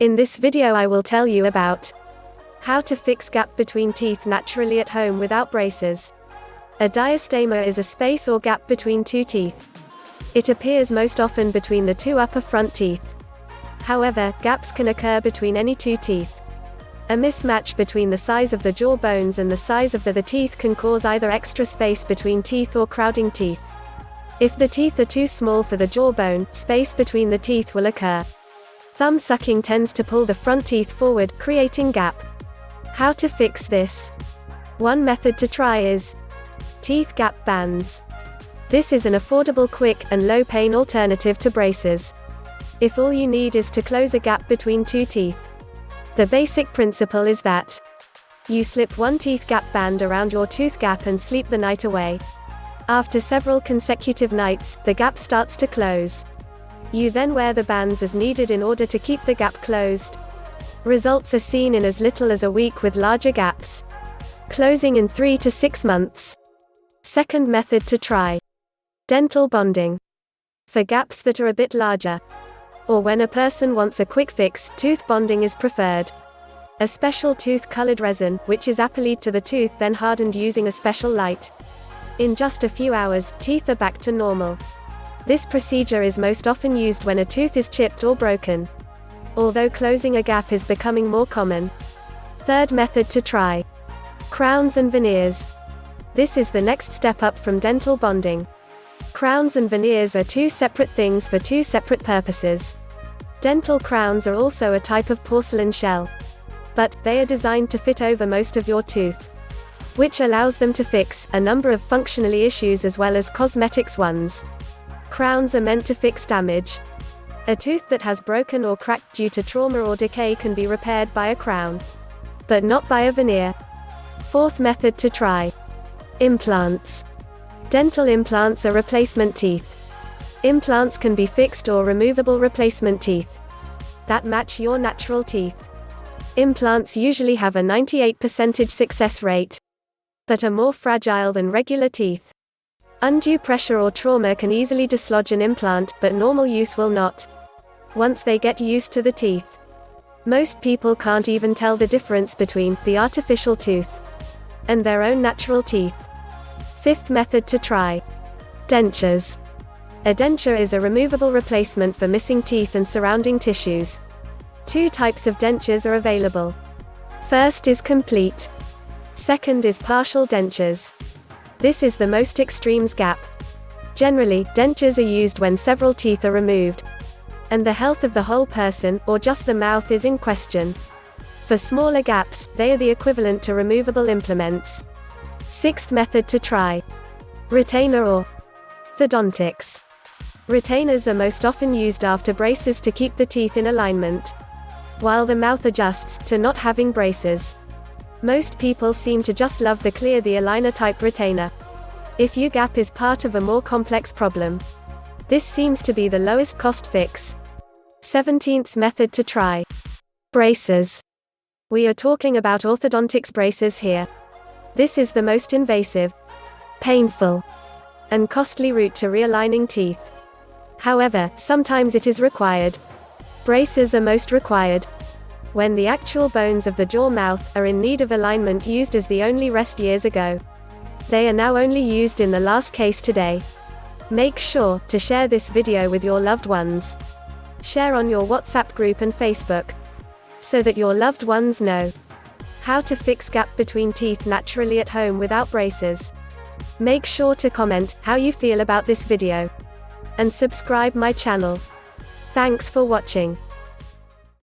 In this video I will tell you about how to fix gap between teeth naturally at home without braces. A diastema is a space or gap between two teeth. It appears most often between the two upper front teeth. However, gaps can occur between any two teeth. A mismatch between the size of the jaw bones and the size of the teeth can cause either extra space between teeth or crowding teeth. If the teeth are too small for the jawbone, space between the teeth will occur. Thumb sucking tends to pull the front teeth forward, creating gap. How to fix this? One method to try is teeth gap bands. This is an affordable, quick, and low-pain alternative to braces. If all you need is to close a gap between two teeth. The basic principle is that you slip one teeth gap band around your tooth gap and sleep the night away. After several consecutive nights, the gap starts to close. You then wear the bands as needed in order to keep the gap closed. Results are seen in as little as a week with larger gaps, closing in 3 to 6 months. Second method to try: dental bonding. For gaps that are a bit larger, or when a person wants a quick fix, tooth bonding is preferred. A special tooth-colored resin, which is applied to the tooth, then hardened using a special light. In just a few hours, teeth are back to normal. This procedure is most often used when a tooth is chipped or broken, although closing a gap is becoming more common. Third method to try: crowns and veneers. This is the next step up from dental bonding. Crowns and veneers are two separate things for two separate purposes. Dental crowns are also a type of porcelain shell, but they are designed to fit over most of your tooth, which allows them to fix a number of functionally issues as well as cosmetics ones. Crowns are meant to fix damage. A tooth that has broken or cracked due to trauma or decay can be repaired by a crown, but not by a veneer. Fourth method to try: implants. Dental implants are replacement teeth. Implants can be fixed or removable replacement teeth that match your natural teeth. Implants usually have a 98% success rate, but are more fragile than regular teeth. Undue pressure or trauma can easily dislodge an implant, but normal use will not, once they get used to the teeth. Most people can't even tell the difference between the artificial tooth and their own natural teeth. Fifth method to try: dentures. A denture is a removable replacement for missing teeth and surrounding tissues. Two types of dentures are available. First is complete. Second is partial dentures. This is the most extreme gap. Generally, dentures are used when several teeth are removed, and the health of the whole person, or just the mouth, is in question. For smaller gaps, they are the equivalent to removable implements. Sixth method to try: retainer or orthodontics. Retainers are most often used after braces to keep the teeth in alignment, while the mouth adjusts to not having braces. Most people seem to just love the clear aligner type retainer. If your gap is part of a more complex problem, this seems to be the lowest cost fix. 17th method to try: braces. We are talking about orthodontics braces here. This is the most invasive, painful, and costly route to realigning teeth. However, sometimes it is required. Braces are most required when the actual bones of the jaw mouth are in need of alignment, used as the only rest years ago. They are now only used in the last case today. Make sure to share this video with your loved ones. Share on your WhatsApp group and Facebook, so that your loved ones know how to fix gap between teeth naturally at home without braces. Make sure to comment how you feel about this video, and subscribe my channel. Thanks for watching.